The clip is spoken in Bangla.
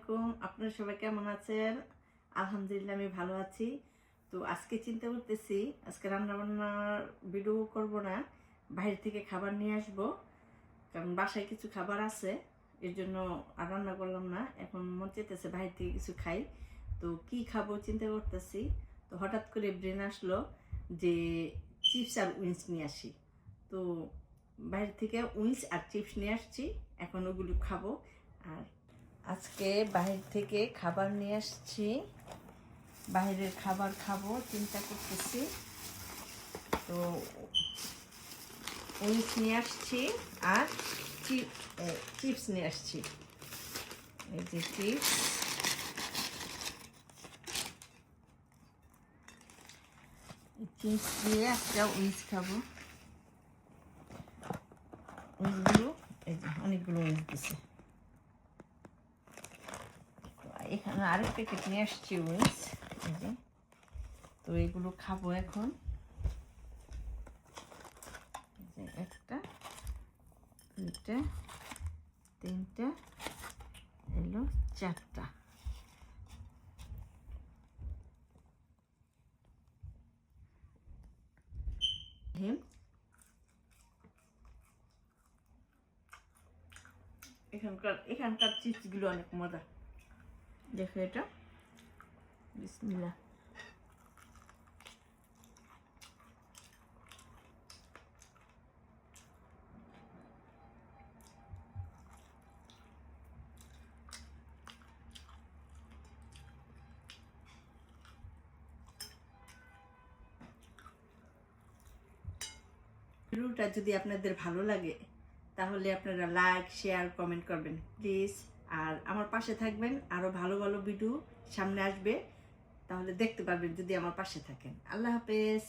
আলাইকুম, আপনারা সবাই কেমন আছেন? আলহামদুলিল্লাহ আমি ভালো আছি। তো আজকে চিন্তা করতেছি আজকে রান্না বান্নার ভিডিও করব না, বাইরে থেকে খাবার নিয়ে আসব। কারণ বাসায় কিছু খাবার আছে, এর জন্য আর রান্না করলাম না। এখন মন চাইতেছে বাইরে থেকে কিছু খাই। তো কি খাবো চিন্তা করতেছি। তো হঠাৎ করে ব্রেন আসলো যে চিপস আর উইংস নিয়ে আসি। তো বাইরে থেকে উইংস আর চিপস নিয়ে আসছি, এখন ওগুলো খাবো। আর আজকে বাইরে থেকে খাবার নিয়ে আসছি, বাইরের খাবার খাবো চিন্তা করতেছি। তো উইংস নিয়ে আসছি আর চিপস নিয়ে আসছি। এই যে চিপস, চিপস দিয়ে একটা উইংস খাবো। উইংসগুলো এই যে অনেকগুলো উইংস দিছে। এখানে আরেক প্যাকেট নিয়ে আসছি উইংস, এই যে। তো এগুলো খাবো এখন। একটা, দুইটা, তিনটা, এলো চারটা। এখানকার চিপসগুলো অনেক মজা। দেখো এটা, বিসমিল্লাহ। ভিডিওটা যদি আপনাদের ভালো লাগে তাহলে আপনারা লাইক, শেয়ার, কমেন্ট করবেন প্লিজ। আর আমার পাশে থাকবেন, আরও ভালো ভালো ভিডিও সামনে আসবে, তাহলে দেখতে পারবেন যদি আমার পাশে থাকেন। আল্লাহ হাফেজ।